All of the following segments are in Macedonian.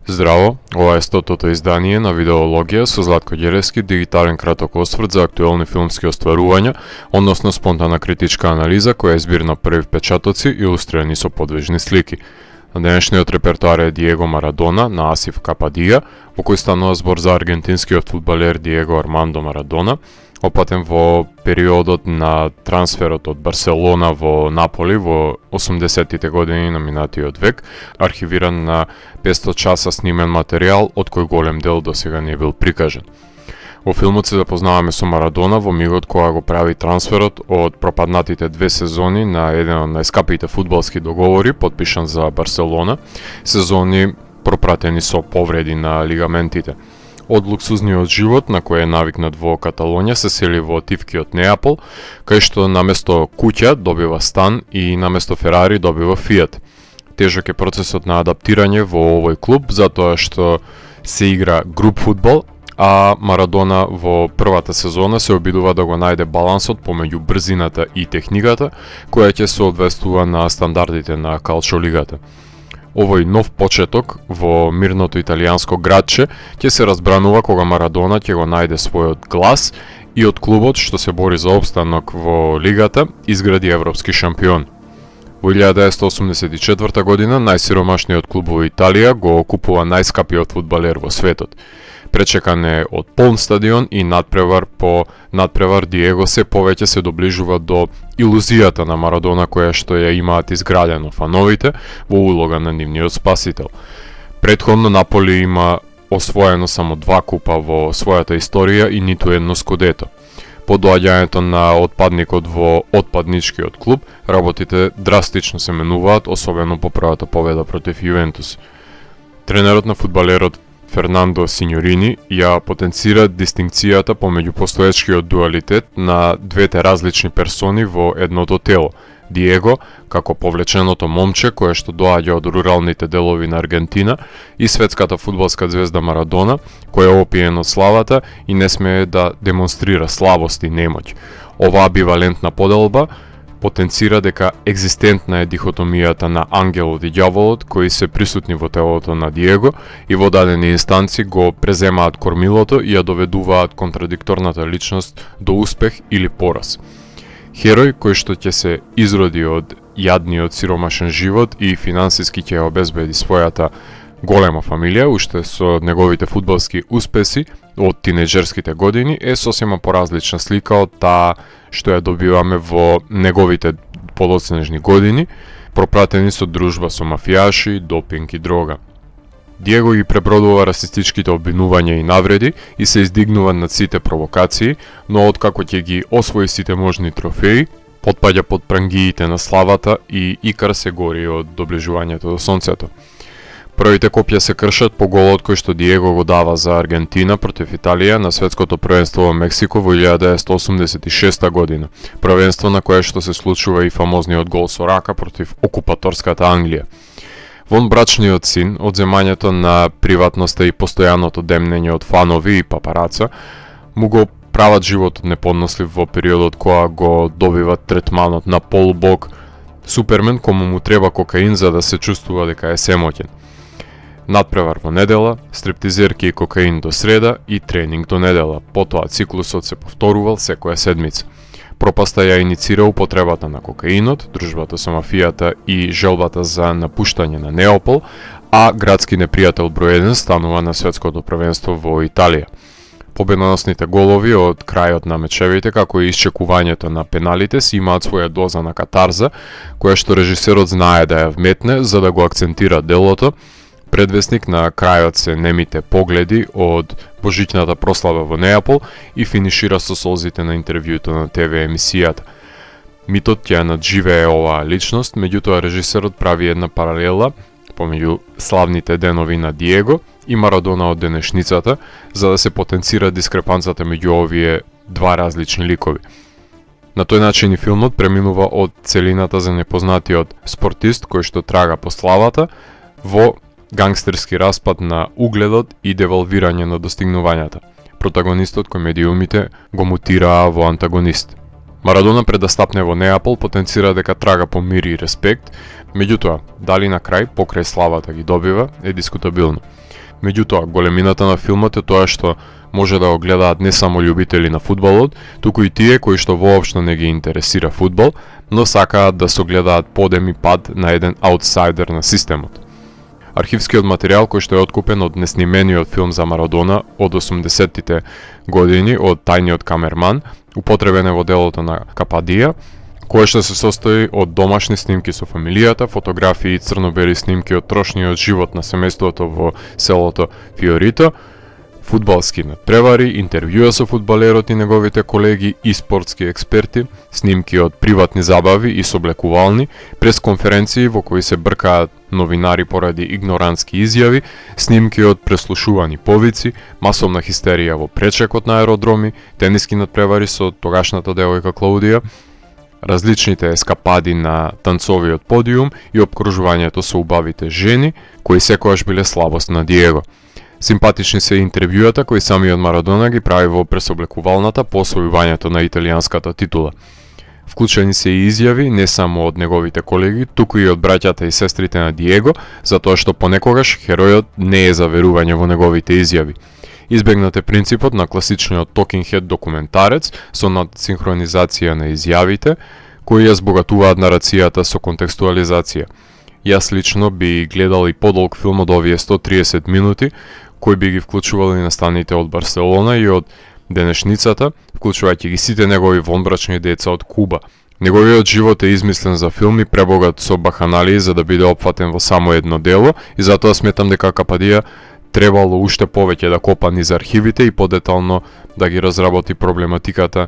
Здраво, ова е 100-тото издание на Видеологија со Златко Ѓелевски, дигитален краток осврт за актуелни филмски остварувања, односно спонтана критичка анализа која е збир на први впечатоци илустрирани со подвижни слики. На денешниот репертоар е Диего Марадона на Асиф Кападија, во кој станува збор за аргентинскиот фудбалер Диего Армандо Марадона, опатен во периодот на трансферот од Барселона во Наполи во 80-тите години на минатиот век, архивиран на 500 часа снимен материјал, од кој голем дел досега не бил прикажен. Во филмот се запознаваме со Марадона во мигот кога го прави трансферот од пропаднатите 2 сезони на еден од најскапите фудбалски договори, подпишан за Барселона, сезони пропратени со повреди на лигаментите. Од луксузниот живот на кој е навикнат во Каталонија се сели во тивкиот Неапол, кај што наместо куќа добива стан и наместо Ферари добива Фиат. Тежок е процесот на адаптирање во овој клуб затоа што се игра груп фудбал, а Марадона во првата сезона се обидува да го најде балансот помеѓу брзината и техниката, која ќе соодветствува на стандардите на калчолигата. Овој нов почеток во мирното италијанско градче ќе се разбранува кога Марадона ќе го најде својот глас и од клубот што се бори за опстанок во лигата изгради европски шампион. Во 1984 година најсиромашниот клуб во Италија го купува најскапиот фудбалер во светот. Пречекан е од полн стадион и надпревар по надпревар Диего се повеќе се доближува до илузијата на Марадона која што ја имаат изградено фановите во улога на нивниот спасител. Претходно Наполи има освоено само 2 купа во својата историја и ниту едно скудето. По доаѓањето на отпадникот во отпадничкиот клуб, работите драстично се менуваат, особено по првата победа против Јувентус. Тренерот на фудбалерот Фернандо Синьорини ја потенцира дистинкцијата помеѓу постоечкиот дуалитет на двете различни персони во едното тело. Диего, како повлеченото момче кое што доаѓа од руралните делови на Аргентина, и светската фудбалска звезда Марадона, која е опиен од славата и не смее да демонстрира слабост и немоќ. Оваа бивалентна поделба потенцира дека екзистентна е дихотомијата на ангелот и ѓаволот кои се присутни во телото на Диего и во дадени инстанци го преземаат кормилото и ја доведуваат контрадикторната личност до успех или пораз. Херој кој што ќе се изроди од јадниот сиромашен живот и финансиски ќе обезбеди својата голема фамилија, уште со неговите фудбалски успеси од тинеџерските години, е сосема поразлична слика од таа што ја добиваме во неговите подоцнежни години, пропратени со дружба со мафијаши, допинг и дрога. Диего ги пребродува расистичките обвинувања и навреди и се издигнува над сите провокации, но откако ќе ги освои сите можни трофеи, потпаѓа под прангиите на славата и икар се гори од доближувањето до сонцето. Првите копја се кршат по голот кој што Диего го дава за Аргентина против Италија на светското првенство во Мексико во 1986 година, првенство на кое што се случува и фамозниот гол со рака против окупаторската Англија. Вон брачниот син, од земањето на приватноста и постојаното демнење од фанови и папараца, му го прават животот неподнослив во периодот кога го добиват третманот на полубог Супермен, кому му треба кокаин за да се чувствува дека е семоќен. Надпревар во недела, стриптизерки и кокаин до среда и тренинг до недела. Потоа циклусот се повторувал секоја седмица. Пропаста ја иницира употребата на кокаинот, дружбата со мафијата и желбата за напуштање на Неапол, а градски непријател број 1 станува на светското првенство во Италија. Победоносните голови од крајот на мечевите, како и исчекувањето на пеналите, си имаат своја доза на катарза, која што режисерот знае да ја вметне за да го акцентира делото. Предвесник на крајот се немите погледи од божичната прослава во Неапол и финишира со солзите на интервјуто на ТВ емисијата. Митот ќе надживее оваа личност, меѓутоа режисерот прави една паралела помеѓу славните денови на Диего и Марадона од денешницата, за да се потенцира дискрепанцата меѓу овие два различни ликови. На тој начин и филмот преминува од целината за непознатиот спортист кој што трага по славата во гангстерски распад на угледот и девалвирање на достигнувањата. Протагонистот кој медиумите го мутираа во антагонист. Марадона пред да стапне во Неапол потенцира дека трага по мир и респект, меѓутоа, дали на крај, покрај славата ги добива, е дискутабилно. Меѓутоа, големината на филмот е тоа што може да го гледаат не само љубители на фудбалот, туку и тие кои што воопшто не ги интересира фудбал, но сакаат да согледаат подем и пад на еден аутсайдер на системот. Архивскиот материјал кој што е откупен од неснимениот филм за Марадона од 80-тите години од тајниот камерман, употребен е во делото на Кападија, кое што се состои од домашни снимки со фамилијата, фотографии и црно-бели снимки од трошниот живот на семејството во селото Фиорито, фудбалски надпревари, интервјуа со фудбалерот и неговите колеги и спортски експерти, снимки од приватни забави и соблекувални, пресконференции во кои се бркаат новинари поради игнорантски изјави, снимки од преслушувани повици, масовна хистерија во пречекот на аеродроми, тениски надпревари со тогашната девојка Клаудија, различните ескапади на танцовиот подиум и обкружувањето со убавите жени, кои секогаш биле слабост на Диего. Симпатични се интервјуата кои самиот Марадона ги прави во пресоблекувалната по освојувањето на италијанската титула. Вклучени се и изјави не само од неговите колеги, туку и од браќата и сестрите на Диего, затоа што понекогаш херојот не е за верување во неговите изјави. Избегнат е принципот на класичниот talking head документарец со надсинхронизација на изјавите, кои ја збогатуваат нарацијата со контекстуализација. Јас лично би гледал и подолг филм од овие 130 минути, кои би ги вклучували настаните од Барселона и од денешницата, вклучувајќи ги сите негови вонбрачни деца од Куба. Неговиот живот е измислен за филм и пребогат со баханалии за да биде опфатен во само едно дело и затоа сметам дека Кападија требало уште повеќе да копа низ архивите и подетално да ги разработи проблематиката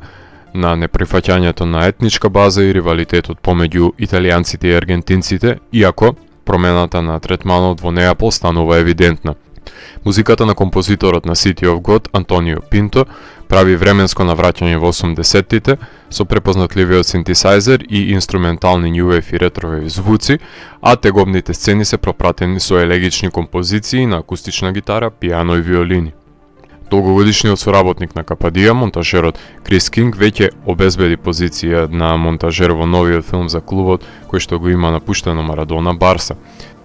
на неприфаќањето на етничка база и ривалитетот помеѓу италијанците и аргентинците, иако промената на третманот во Неапол станува евидентна. Музиката на композиторот на City of God, Антонио Пинто, прави временско навраќање во 80-тите со препознатливиот синтесайзер и инструментални new wave и ретро wave звуци, а тегобните сцени се пропратени со елегични композиции на акустична гитара, пијано и виолини. Долгогодишниот соработник на Кападија, монтажерот Крис Кинг, веќе обезбеди позиција на монтажер во новиот филм за клубот кој што го има напуштено Марадона Барса.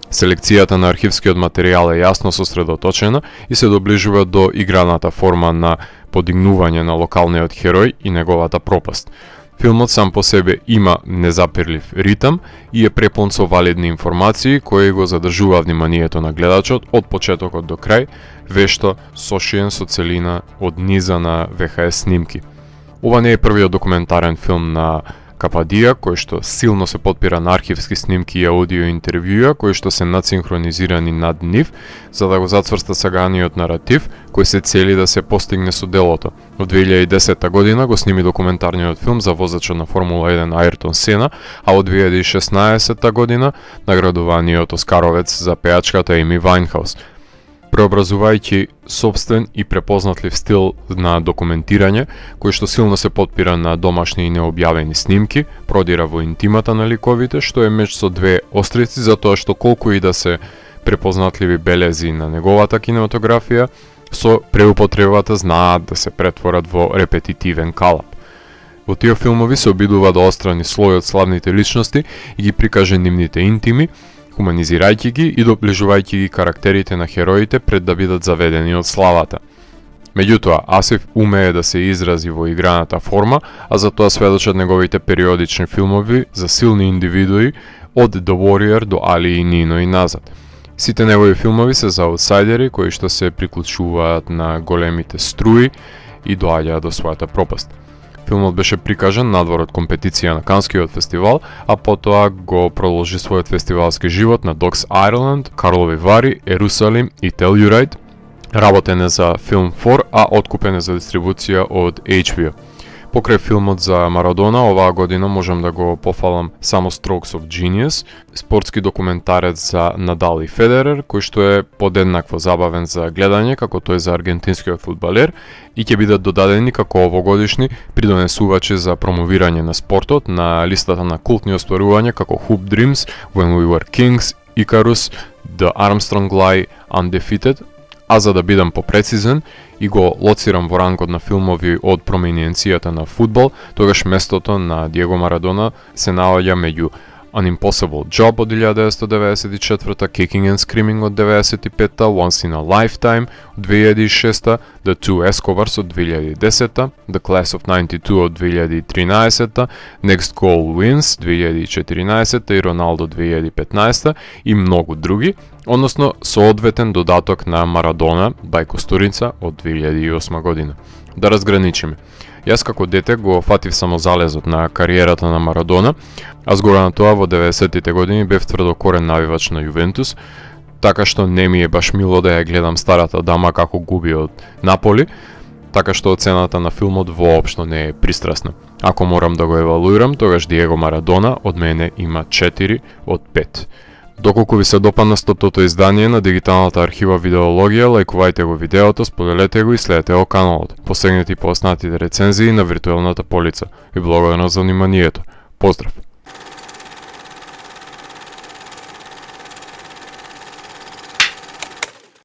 Селекцијата на архивскиот материјал е јасно сосредоточена и се доближува до играната форма на подигнување на локалниот херој и неговата пропаст. Филмот сам по себе има незапирлив ритам и е препон со валидни информации кои го задржува вниманието на гледачот од почетокот до крај, вешто сошиен со целина од низа на ВХС снимки. Ова не е првиот документарен филм на Кападија, кој што силно се потпира на архивски снимки и аудио интервјуа, кои што се надсинхронизирани над нив, за да го зацврста саганиот наратив, кој се цели да се постигне со делото. Во 2010 година го сними документарниот филм за возачот на Формула 1 Ајртон Сена, а во 2016 година наградуваниот Оскаровец за пејачката Еми Вајнхаус. Преобразувајќи собствен и препознатлив стил на документирање, кој што силно се потпира на домашни и необјавени снимки, продира во интимата на ликовите, што е меч со две острици, затоа што колку и да се препознатливи белези на неговата кинематографија, со преупотребата знаат да се претворат во репетитивен калап. Во тие филмови се обидува да острани слојот славните личности и ги прикаже нивните интими, хуманизирајќи ги и доближувајќи ги карактерите на хероите пред да бидат заведени од славата. Меѓутоа, Асиф умее да се изрази во играната форма, а за тоа сведочат неговите периодични филмови за силни индивидуи од The Warrior до Али и Нино и назад. Сите негови филмови се за аутсайдери кои што се приклучуваат на големите струи и доаѓаат до својата пропаст. Филмот беше прикажан надвор од компетиција на Канскиот фестивал, а потоа го продолжи својот фестивалски живот на Dogs Ireland, Карлови Вари, Ерусалим и Telluride. Работен е за Film 4, а откупен е за дистрибуција од HBO. Покрај филмот за Марадона, оваа година можам да го пофалам само Strokes of Genius, спортски документарец за Надал и Федерер, кој што е подеднакво забавен за гледање како тој за аргентинскиот фудбалер и ќе бидат додадени како овогодишни придонесувачи за промовирање на спортот на листата на култни остварувања како Hoop Dreams, When We Were Kings, Icarus, The Armstrong Lie, Undefeated, а за да бидам попрецизен и го лоцирам во рангот на филмови од проминенцијата на фудбал, тогаш местото на Диего Марадона се наоѓа меѓу An Impossible Job од 1994, Kicking and Screaming од 95, Once in a Lifetime од 2006, The Two Escobars од 2010, The Class of 92 од 2013, Next Goal Wins 2014 и Ronaldo 2015 и многу други, односно соодветен додаток на Марадона, бајкостурица од 2008 година. Да разграничиме. Јас како дете го фатив само залезот на кариерата на Марадона, а згора на тоа во 90-тите години бев тврдокорен навивач на Јувентус, така што не ми е баш мило да ја гледам старата дама како губи од Наполи, така што оцената на филмот воопшто не е пристрасна. Ако морам да го евалуирам, тогаш Диего Марадона од мене има 4 од 5. Доколку ви се допадна 100-тото издание на дигиталната архива Видеологија, лајкувајте го видеото, споделете го и следете го каналот. Посегнете и по останатите рецензии на виртуелната полица. И благодарам за вниманието. Поздрав!